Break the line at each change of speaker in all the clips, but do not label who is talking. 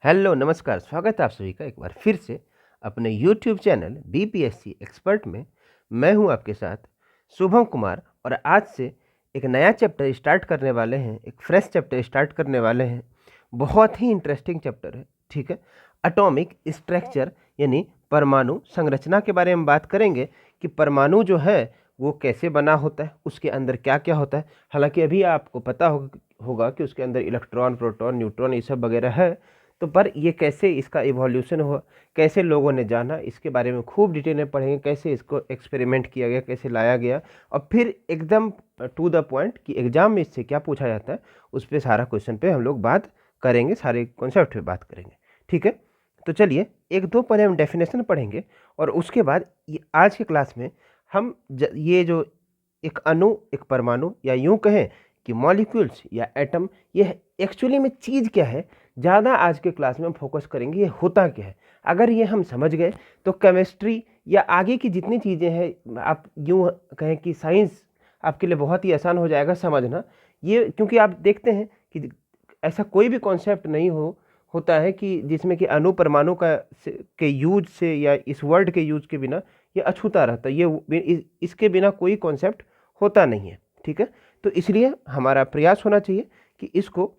Hello नमस्कार, स्वागत है आप सभी का एक बार फिर से अपने यूट्यूब चैनल बीपीएससी एक्सपर्ट में। मैं हूं आपके साथ शुभम कुमार और आज से एक नया चैप्टर स्टार्ट करने वाले हैं, एक फ्रेश चैप्टर स्टार्ट करने वाले हैं। बहुत ही इंटरेस्टिंग चैप्टर है, ठीक है। एटॉमिक स्ट्रक्चर यानी परमाणु संरचना के बारे में बात करेंगे कि परमाणु जो है वो कैसे बना होता है, उसके अंदर क्या क्या होता है। हालांकि अभी आपको पता होगा कि उसके अंदर इलेक्ट्रॉन, प्रोटॉन, न्यूट्रॉन ये सब वगैरह है, तो पर ये कैसे इसका इवोल्यूशन हुआ, कैसे लोगों ने जाना, इसके बारे में खूब डिटेल में पढ़ेंगे। कैसे इसको एक्सपेरिमेंट किया गया, कैसे लाया गया, और फिर एकदम टू द पॉइंट कि एग्जाम में इससे क्या पूछा जाता है, उस पर सारा क्वेश्चन पे हम लोग बात करेंगे, सारे कॉन्सेप्ट पे बात करेंगे, ठीक है। तो चलिए एक दो पहले हम डेफिनेशन पढ़ेंगे और उसके बाद आज के क्लास में हम ये जो एक अणु, एक परमाणु, या यूं कहें कि मॉलिक्यूल्स या एटम, ये एक्चुअली में चीज़ क्या है, ज़्यादा आज के क्लास में हम फोकस करेंगे ये होता क्या है। अगर ये हम समझ गए तो केमिस्ट्री या आगे की जितनी चीज़ें हैं, आप यूँ कहें कि साइंस आपके लिए बहुत ही आसान हो जाएगा समझना। ये क्योंकि आप देखते हैं कि ऐसा कोई भी कॉन्सेप्ट नहीं होता है कि जिसमें कि अणु परमाणु के यूज से या इस वर्ड के यूज के बिना ये अछूता रहता है। इसके बिना कोई कॉन्सेप्ट होता नहीं है, ठीक है। तो इसलिए हमारा प्रयास होना चाहिए कि इसको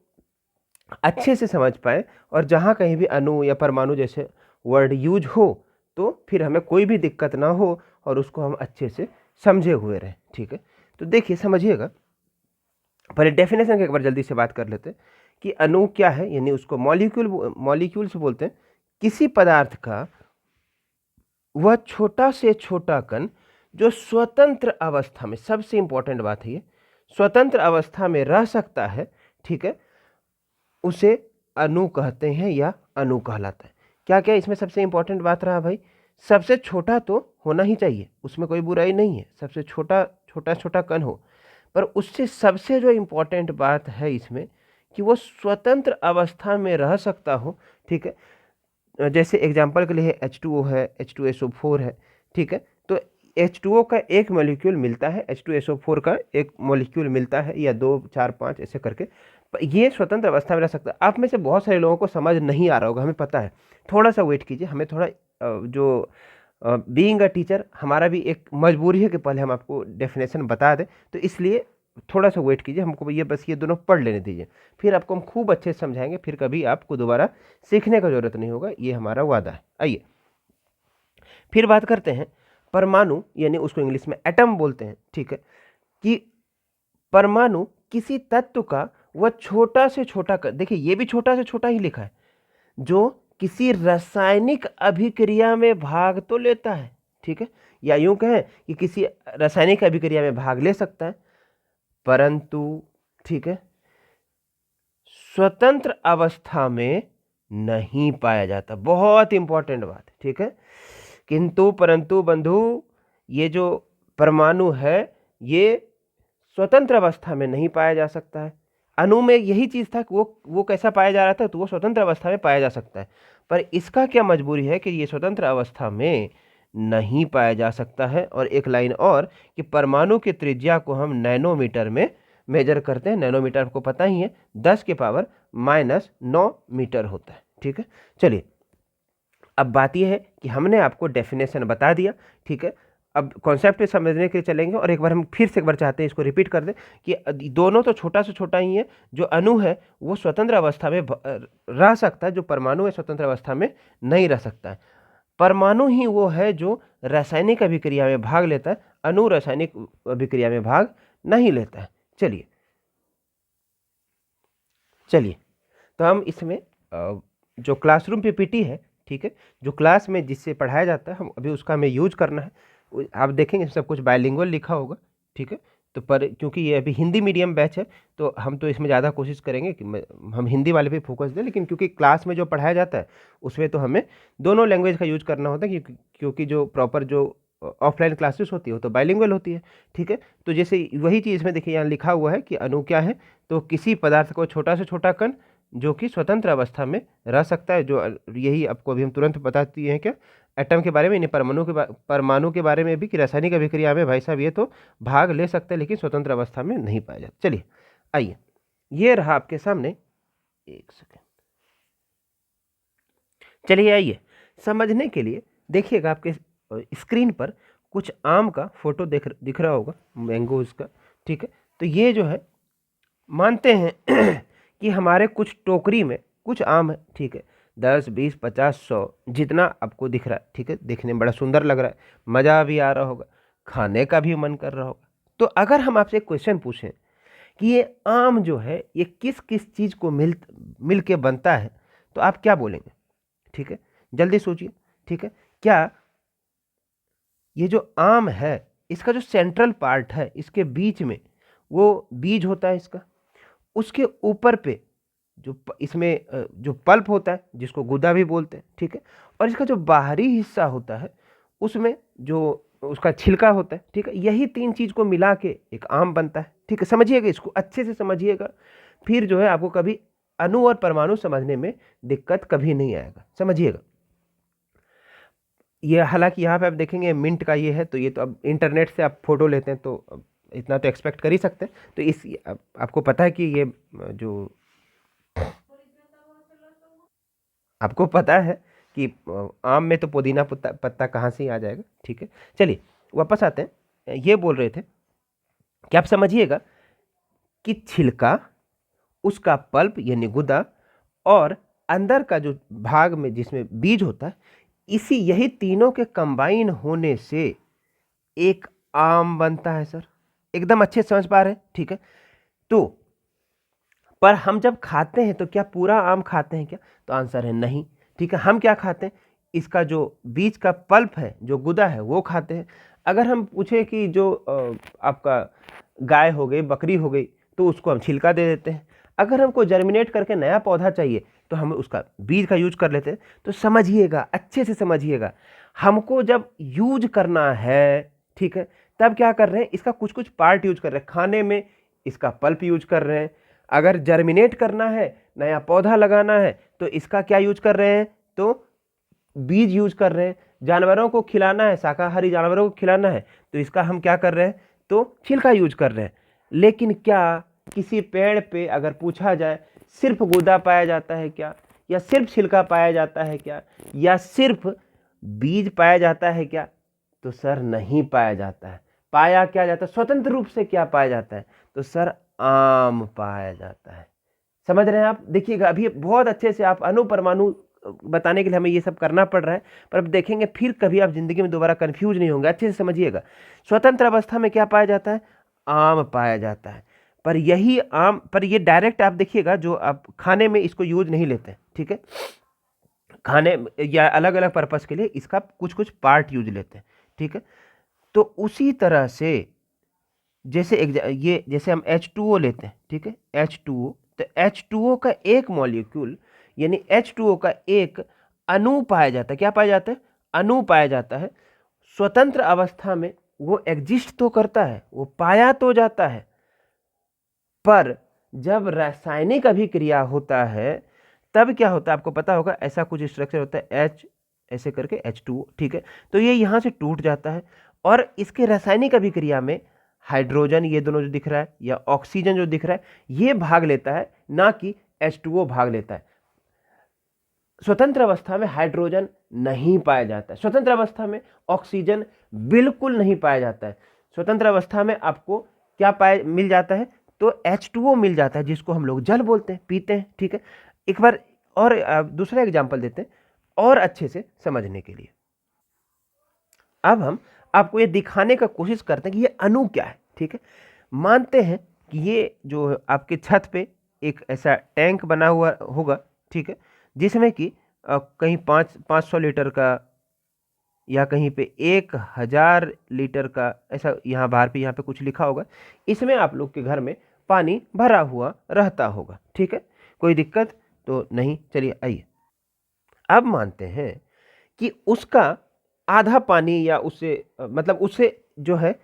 अच्छे से समझ पाए, और जहाँ कहीं भी अणु या परमाणु जैसे वर्ड यूज हो तो फिर हमें कोई भी दिक्कत ना हो और उसको हम अच्छे से समझे हुए रहें, ठीक है। तो देखिए समझिएगा, पहले डेफिनेशन की एक बार जल्दी से बात कर लेते हैं कि अणु क्या है। यानी उसको मॉलिक्यूल्स बोलते हैं। किसी पदार्थ का वह छोटा से छोटा कण जो स्वतंत्र अवस्था में, सबसे इंपॉर्टेंट बात है ये, स्वतंत्र अवस्था में रह सकता है, ठीक है, उसे अणु कहते हैं या अणु कहलाता है। क्या क्या इसमें सबसे इंपॉर्टेंट बात रहा भाई, सबसे छोटा तो होना ही चाहिए, उसमें कोई बुराई नहीं है, सबसे छोटा छोटा छोटा कण हो, पर उससे सबसे जो इंपॉर्टेंट बात है इसमें कि वो स्वतंत्र अवस्था में रह सकता हो, ठीक है। जैसे एग्जाम्पल के लिए H2O है, H2SO4 है, ठीक है। तो H2O का एक मॉलिक्यूल मिलता है, H2SO4 का एक मॉलिक्यूल मिलता है, या 2 4 5 ऐसे करके ये स्वतंत्र अवस्था में रह सकता है। आप में से बहुत सारे लोगों को समझ नहीं आ रहा होगा, हमें पता है। थोड़ा सा वेट कीजिए, हमें थोड़ा जो बीइंग अ टीचर हमारा भी एक मजबूरी है कि पहले हम आपको डेफिनेशन बता दें, तो इसलिए थोड़ा सा वेट कीजिए, हमको ये बस ये दोनों पढ़ लेने दीजिए, फिर आपको हम खूब अच्छे से समझाएंगे, फिर कभी आपको दोबारा सीखने का जरूरत नहीं होगा, ये हमारा वादा है। आइए फिर बात करते हैं परमाणु, यानी उसको इंग्लिश में एटम बोलते हैं, ठीक है। कि परमाणु किसी तत्व का वह छोटा से छोटा, देखिए ये भी छोटा से छोटा ही लिखा है, जो किसी रासायनिक अभिक्रिया में भाग तो लेता है, ठीक है, या यूं कहें कि किसी रासायनिक अभिक्रिया में भाग ले सकता है, परंतु, ठीक है, स्वतंत्र अवस्था में नहीं पाया जाता। बहुत इंपॉर्टेंट बात है, ठीक है। किंतु परंतु बंधु, ये जो परमाणु है ये स्वतंत्र अवस्था में नहीं पाया जा सकता है। अणु में यही चीज था कि वो कैसा पाया जा रहा था, तो वो स्वतंत्र अवस्था में पाया जा सकता है, पर इसका क्या मजबूरी है कि ये स्वतंत्र अवस्था में नहीं पाया जा सकता है। और एक लाइन और कि परमाणु की त्रिज्या को हम नैनोमीटर में मेजर करते हैं। नैनोमीटर आपको पता ही है, 10⁻⁹ मीटर होता है, ठीक है। चलिए अब बात यह है कि हमने आपको डेफिनेशन बता दिया, ठीक है। अब कॉन्सेप्ट पे समझने के लिए चलेंगे, और एक बार हम फिर से एक बार चाहते हैं इसको रिपीट कर दें कि दोनों तो छोटा से छोटा ही है। जो अणु है वो स्वतंत्र अवस्था में रह सकता है, जो परमाणु है स्वतंत्र अवस्था में नहीं रह सकता है। परमाणु ही वो है जो रासायनिक अभिक्रिया में भाग लेता है, अणु रासायनिक अभिक्रिया में भाग नहीं लेता है। चलिए चलिए तो हम इसमें जो क्लासरूम पीपीटी है, ठीक है, जो क्लास में जिससे पढ़ाया जाता है, हम अभी उसका हमें यूज करना है। आप देखेंगे सब कुछ बायलिंगुअल लिखा होगा, ठीक है। तो पर क्योंकि ये अभी हिंदी मीडियम बैच है, तो हम तो इसमें ज़्यादा कोशिश करेंगे कि हम हिंदी वाले पे फोकस दें, लेकिन क्योंकि क्लास में जो पढ़ाया जाता है उसमें तो हमें दोनों लैंग्वेज का यूज करना होता है, क्योंकि जो प्रॉपर जो ऑफलाइन क्लासेस होती है वो तो बायलिंगुअल होती है, ठीक है। तो जैसे वही चीज़ में देखिए यहाँ लिखा हुआ है कि अणु क्या है, तो किसी पदार्थ को छोटा से छोटा कण जो कि स्वतंत्र अवस्था में रह सकता है, जो यही आपको अभी हम तुरंत बताती हैं क्या एटम के बारे में, यानी परमाणु के बारे में भी, कि रासायनिक अभिक्रिया में भाई साहब ये तो भाग ले सकते हैं लेकिन स्वतंत्र अवस्था में नहीं पाया जाता। चलिए आइए, ये रहा आपके सामने, एक सेकेंड, चलिए आइए समझने के लिए देखिएगा, आपके स्क्रीन पर कुछ आम का फोटो दिख रहा होगा, मैंगोज का। ठीक है, तो ये जो है मानते हैं कि हमारे कुछ टोकरी में कुछ आम है। ठीक है, 10, 20, 50, 100 जितना आपको दिख रहा है। ठीक है, देखने में बड़ा सुंदर लग रहा है, मज़ा भी आ रहा होगा, खाने का भी मन कर रहा होगा। तो अगर हम आपसे एक क्वेश्चन पूछें कि ये आम जो है ये किस किस चीज़ को मिल के बनता है, तो आप क्या बोलेंगे? ठीक है, जल्दी सोचिए। ठीक है, क्या ये जो आम है इसका जो सेंट्रल पार्ट है, इसके बीच में वो बीज होता है इसका, उसके ऊपर पे इसमें जो पल्प होता है जिसको गुदा भी बोलते हैं। ठीक है, और इसका जो बाहरी हिस्सा होता है उसमें जो उसका छिलका होता है। ठीक है, यही तीन चीज को मिला के एक आम बनता है। ठीक है, समझिएगा, इसको अच्छे से समझिएगा, फिर जो है आपको कभी अणु और परमाणु समझने में दिक्कत कभी नहीं आएगा। समझिएगा, ये हालांकि यहाँ पे आप देखेंगे मिंट का ये है, तो ये तो अब इंटरनेट से आप फोटो लेते हैं तो अब इतना तो एक्सपेक्ट कर ही सकते हैं। तो आपको पता है कि ये जो आपको पता है कि आम में तो पुदीना पत्ता पत्ता कहाँ से ही आ जाएगा। ठीक है, चलिए वापस आते हैं। ये बोल रहे थे कि आप समझिएगा कि छिलका, उसका पल्प यानी गुदा, और अंदर का जो भाग में जिसमें बीज होता है, यही तीनों के कंबाइन होने से एक आम बनता है। सर एकदम अच्छे से समझ पा रहे हैं? ठीक है, तो पर हम जब खाते हैं तो क्या पूरा आम खाते हैं क्या? तो आंसर है नहीं। ठीक है, हम क्या खाते हैं? इसका जो बीज का पल्प है, जो गुदा है, वो खाते हैं। अगर हम पूछे कि जो आपका गाय हो गई, बकरी हो गई, तो उसको हम छिलका दे देते हैं। अगर हमको जर्मिनेट करके नया पौधा चाहिए तो हम उसका बीज का यूज कर लेते हैं। तो समझिएगा, अच्छे से समझिएगा, हमको जब यूज करना है, ठीक है, तब क्या कर रहे हैं? इसका कुछ कुछ पार्ट यूज कर रहे हैं। खाने में इसका पल्प यूज कर रहे हैं। अगर जर्मिनेट करना है, नया पौधा लगाना है, तो इसका क्या यूज कर रहे हैं? तो बीज यूज कर रहे हैं। जानवरों को खिलाना है, शाकाहारी जानवरों को खिलाना है, तो इसका हम क्या कर रहे हैं? तो छिलका यूज कर रहे हैं। लेकिन क्या किसी पेड़ पे अगर पूछा जाए सिर्फ गुदा पाया जाता है क्या, या सिर्फ छिलका पाया जाता है क्या, या सिर्फ बीज पाया जाता है क्या? तो सर नहीं पाया जाता है। पाया क्या जाता है? स्वतंत्र रूप से क्या पाया जाता है? तो सर आम पाया जाता है। समझ रहे हैं आप? देखिएगा, अभी बहुत अच्छे से आप अणु परमाणु बताने के लिए हमें ये सब करना पड़ रहा है, पर अब देखेंगे फिर कभी आप जिंदगी में दोबारा कंफ्यूज नहीं होंगे। अच्छे से समझिएगा, स्वतंत्र अवस्था में क्या पाया जाता है? आम पाया जाता है। पर यही आम, पर ये डायरेक्ट आप देखिएगा, जो आप खाने में इसको यूज नहीं लेते हैं। ठीक है, खाने या अलग अलग पर्पस के लिए इसका कुछ कुछ पार्ट यूज लेते हैं। ठीक है, तो उसी तरह से जैसे ये जैसे हम H2O लेते हैं। ठीक है, H2O, तो H2O का एक मॉलिक्यूल यानी H2O का एक अणु पाया जाता है। क्या पाया जाता है? अणु पाया जाता है। स्वतंत्र अवस्था में वो एग्जिस्ट तो करता है, वो पाया तो जाता है, पर जब रासायनिक अभिक्रिया होता है तब क्या होता है? आपको पता होगा, ऐसा कुछ स्ट्रक्चर होता है H ऐसे करके H2O। ठीक है, तो ये यहाँ से टूट जाता है, और इसके रासायनिक अभिक्रिया में हाइड्रोजन, ये दोनों जो दिख रहा है, या ऑक्सीजन जो दिख रहा है, ये भाग लेता है, ना कि H2O भाग लेता है। स्वतंत्र अवस्था में हाइड्रोजन नहीं पाया जाता है, स्वतंत्र अवस्था में ऑक्सीजन बिल्कुल नहीं पाया जाता है। स्वतंत्र अवस्था में आपको क्या मिल जाता है? तो H2O मिल जाता है, जिसको हम लोग जल बोलते हैं, पीते हैं। ठीक है, एक बार और दूसरा एग्जाम्पल देते हैं और अच्छे से समझने के लिए। अब हम आपको ये दिखाने का कोशिश करते हैं कि ये अणु क्या है। ठीक है, मानते हैं कि ये जो आपके छत पे एक ऐसा टैंक बना हुआ होगा। ठीक है, जिसमें कि कहीं 500 लीटर का, या कहीं पे 1000 लीटर का, ऐसा यहाँ बाहर पे यहाँ पे कुछ लिखा होगा। इसमें आप लोग के घर में पानी भरा हुआ रहता होगा। ठीक है, कोई दिक्कत तो नहीं। चलिए आइए, अब मानते हैं कि उसका आधा पानी, या उससे मतलब उससे जो है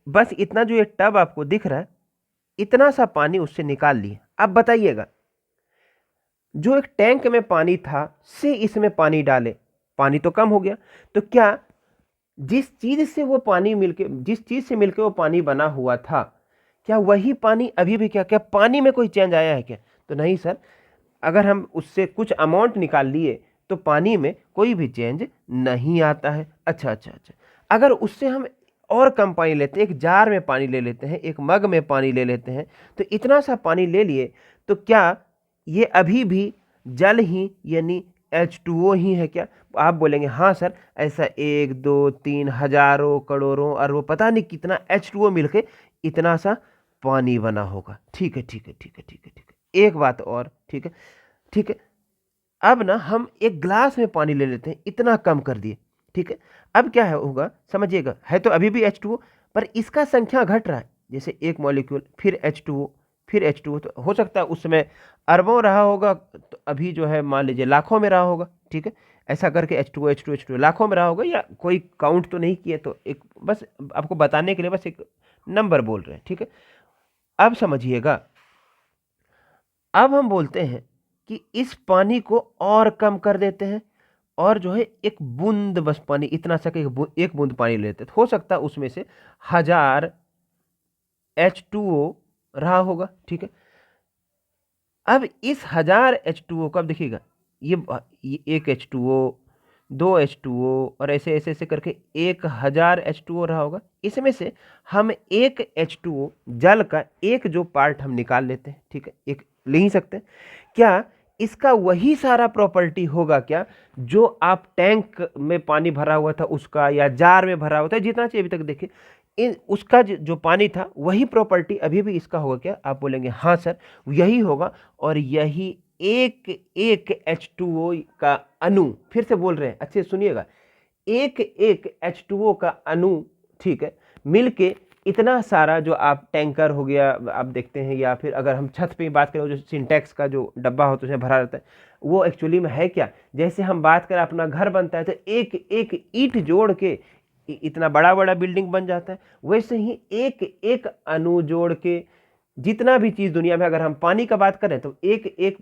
बस इतना, जो ये टब आपको दिख रहा है, इतना सा पानी उससे निकाल लिए। अब बताइएगा, जो एक टैंक में पानी था से इसमें पानी डाले, पानी तो कम हो गया, तो क्या जिस चीज से वो पानी मिलके, जिस चीज से मिलके वो पानी बना हुआ था, क्या वही पानी अभी भी, क्या पानी में कोई चेंज आया है क्या? तो नहीं सर। अगर हम उससे कुछ अमाउंट निकाल लिए, तो पानी में कोई भी चेंज नहीं आता है। अच्छा अच्छा अच्छा, अगर उससे हम और कम पानी लेते हैं, एक जार में पानी ले लेते हैं, एक मग में पानी ले लेते हैं, तो इतना सा पानी ले लिए, तो क्या ये अभी भी जल ही यानी H2O ही है क्या? आप बोलेंगे हाँ सर, ऐसा 1 2 3 हजारों करोड़ों अरबों पता नहीं कितना H2O मिलके इतना सा पानी बना होगा। ठीक है ठीक है ठीक है ठीक है ठीक है, एक बात और, ठीक है ठीक है, अब ना हम एक ग्लास में पानी ले लेते हैं, इतना कम कर दिए, ठीक है। अब क्या है होगा समझिएगा, है तो अभी भी H2O, पर इसका संख्या घट रहा है, जैसे एक मॉलिक्यूल फिर H2O फिर H2O, तो हो सकता है उस समय अरबों रहा होगा, तो अभी जो है मान लीजिए लाखों में रहा होगा, ठीक है। ऐसा करके H2O H2O H2O लाखों में रहा होगा, या कोई काउंट तो नहीं किए, तो एक बस आपको बताने के लिए बस एक नंबर बोल रहे हैं, ठीक है। अब समझिएगा, अब हम बोलते हैं कि इस पानी को और कम कर देते हैं, और जो है एक बूंद बस पानी, इतना सा कि एक बूंद पानी लेते हैं, तो हो सकता है उसमें से 1000 H2O रहा होगा, ठीक है। अब इस 1000 H2O को अब देखिएगा, ये एक H2O, 2 H2O, और ऐसे ऐसे ऐसे करके 1000 H2O रहा होगा। इसमें से हम एक H2O जल का एक जो पार्ट हम निकाल लेते हैं, ठीक है, एक ले ही सकते हैं। क्या इसका वही सारा प्रॉपर्टी होगा क्या जो आप टैंक में पानी भरा हुआ था उसका, या जार में भरा हुआ था, जितना चाहिए अभी तक देखिए, इन उसका जो पानी था वही प्रॉपर्टी अभी भी इसका होगा क्या? आप बोलेंगे हाँ सर, यही होगा। और यही एक एक H2O का अणु, फिर से बोल रहे हैं अच्छे से सुनिएगा, एक एक H2O का अणु, ठीक है, मिलके इतना सारा जो आप टैंकर हो गया आप देखते हैं, या फिर अगर हम छत पे बात करें जो सिंटेक्स का जो डब्बा होता है उसमें भरा रहता है, वो एक्चुअली में है क्या? जैसे हम बात करें अपना घर बनता है तो एक एक ईंट जोड़ के इतना बड़ा बड़ा बिल्डिंग बन जाता है, वैसे ही एक एक अणु जोड़ के जितना भी चीज दुनिया में, अगर हम पानी का बात करें तो एक एक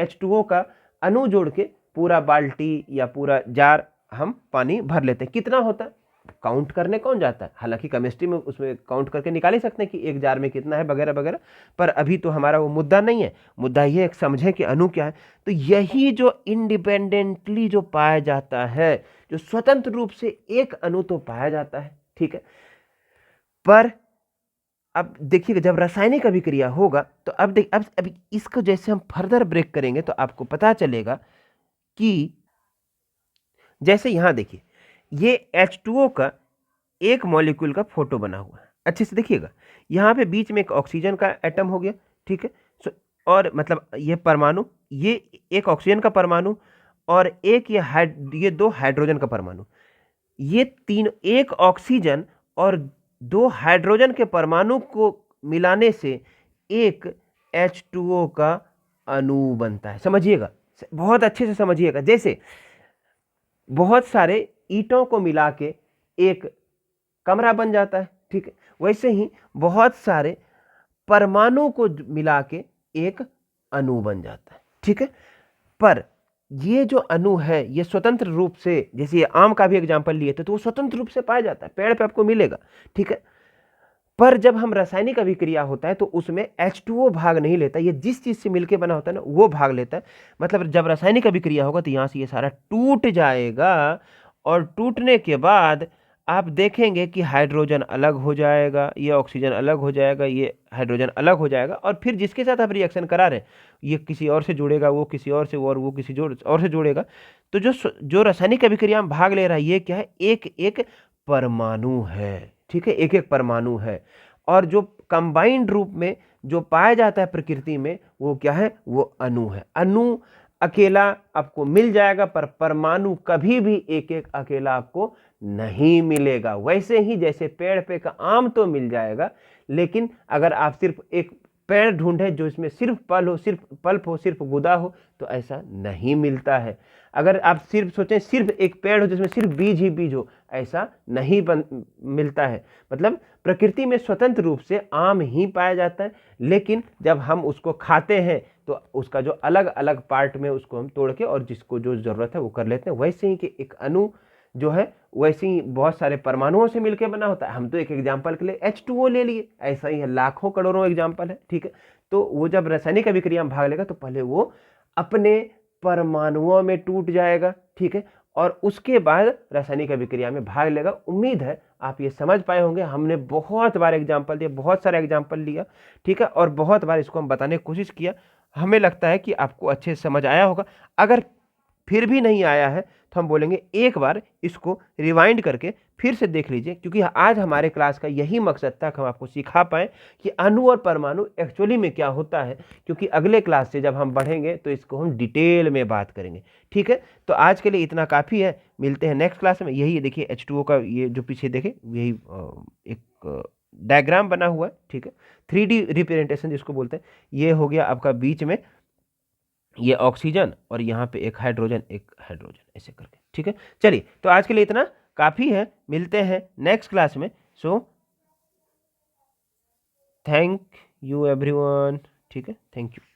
H2O का अणु जोड़ के पूरा बाल्टी या पूरा जार हम पानी भर लेते हैं। कितना होता है काउंट करने कौन जाता है? हालांकि केमिस्ट्री में उसमें काउंट करके निकाल ही सकते हैं कि एक जार में कितना है वगैरह वगैरह, पर अभी तो हमारा वो मुद्दा नहीं है। मुद्दा ये समझे कि अणु क्या है। तो यही जो इंडिपेंडेंटली जो पाया जाता है, जो स्वतंत्र रूप से एक अणु तो पाया जाता है, ठीक है। पर अब देखिएगा जब रासायनिक अभिक्रिया होगा तो अब इसको जैसे हम फर्दर ब्रेक करेंगे तो आपको पता चलेगा कि जैसे यहां देखिए, ये H2O का एक मॉलिक्यूल का फोटो बना हुआ है, अच्छे से देखिएगा। यहाँ पे बीच में एक ऑक्सीजन का एटम हो गया, ठीक है। और मतलब ये परमाणु, ये एक ऑक्सीजन का परमाणु, और एक ये 2 हाइड्रोजन का परमाणु, ये तीन, एक ऑक्सीजन और 2 हाइड्रोजन के परमाणु को मिलाने से एक H2O का अणु बनता है। समझिएगा, बहुत अच्छे से समझिएगा। जैसे बहुत सारे ईंटों को मिला के एक कमरा बन जाता है, ठीक है, वैसे ही बहुत सारे परमाणु को मिला के एक अणु बन जाता है, ठीक है। पर ये जो अणु है ये स्वतंत्र रूप से, जैसे ये आम का भी एग्जांपल लिए थे, तो वो स्वतंत्र रूप से पाया जाता है, पेड़ पे आपको मिलेगा, ठीक है। पर जब हम रासायनिक अभिक्रिया होता है तो उसमें H2O भाग नहीं लेता, ये जिस चीज से मिलके बना होता है ना वो भाग लेता है। मतलब जब रासायनिक अभिक्रिया होगा तो यहां से ये सारा टूट जाएगा, और टूटने के बाद आप देखेंगे कि हाइड्रोजन अलग हो जाएगा, ये ऑक्सीजन अलग हो जाएगा, ये हाइड्रोजन अलग हो जाएगा, और फिर जिसके साथ आप रिएक्शन करा रहे हैं ये किसी और से जुड़ेगा, वो किसी और से, और वो किसी और से जुड़ेगा। तो जो रासायनिक अभिक्रिया में भाग ले रहा है ये क्या है? एक एक परमाणु है, ठीक है, एक एक परमाणु है। और जो कंबाइंड रूप में जो पाया जाता है प्रकृति में वो क्या है? वो अणु है। अणु अकेला आपको मिल जाएगा, पर परमाणु कभी भी एक एक अकेला आपको नहीं मिलेगा। वैसे ही जैसे पेड़ पे का आम तो मिल जाएगा, लेकिन अगर आप सिर्फ एक पेड़ ढूंढे जो इसमें सिर्फ पल हो, सिर्फ पल्प हो, सिर्फ गुदा हो, तो ऐसा नहीं मिलता है। अगर आप सिर्फ सोचें सिर्फ एक पेड़ हो जिसमें सिर्फ बीज ही बीज हो, ऐसा नहीं मिलता है। मतलब प्रकृति में स्वतंत्र रूप से आम ही पाया जाता है, लेकिन जब हम उसको खाते हैं तो उसका जो अलग अलग पार्ट में उसको हम तोड़ के और जिसको जो जरूरत है वो कर लेते हैं। वैसे ही कि एक अणु जो है वैसे ही बहुत सारे परमाणुओं से मिलकर बना होता है। हम तो एक एग्जाम्पल के लिए H2O ले लिए, ऐसा ही है लाखों करोड़ों एग्जाम्पल है, ठीक है। तो वो जब रासायनिक अभिक्रिया में भाग लेगा तो पहले वो अपने परमाणुओं में टूट जाएगा, ठीक है, और उसके बाद रासायनिक अभिक्रिया में भाग लेगा। उम्मीद है आप ये समझ पाए होंगे। हमने बहुत बार एग्जाम्पल दिया, बहुत सारा एग्जाम्पल लिया, ठीक है, और बहुत बार इसको हम बताने की कोशिश किया। हमें लगता है कि आपको अच्छे से समझ आया होगा। अगर फिर भी नहीं आया है तो हम बोलेंगे एक बार इसको रिवाइंड करके फिर से देख लीजिए, क्योंकि आज हमारे क्लास का यही मकसद था कि हम आपको सिखा पाएँ कि अणु और परमाणु एक्चुअली में क्या होता है, क्योंकि अगले क्लास से जब हम बढ़ेंगे तो इसको हम डिटेल में बात करेंगे, ठीक है। तो आज के लिए इतना काफ़ी है, मिलते हैं नेक्स्ट क्लास में। यही देखिए H2O का ये जो पीछे देखे यही एक डायग्राम बना हुआ है, ठीक है, 3D रिप्रेजेंटेशन जिसको बोलते हैं। ये हो गया आपका बीच में ये ऑक्सीजन और यहाँ पे एक हाइड्रोजन ऐसे करके, ठीक है। चलिए, तो आज के लिए इतना काफ़ी है, मिलते हैं नेक्स्ट क्लास में। सो थैंक यू एवरीवन, ठीक है, थैंक यू।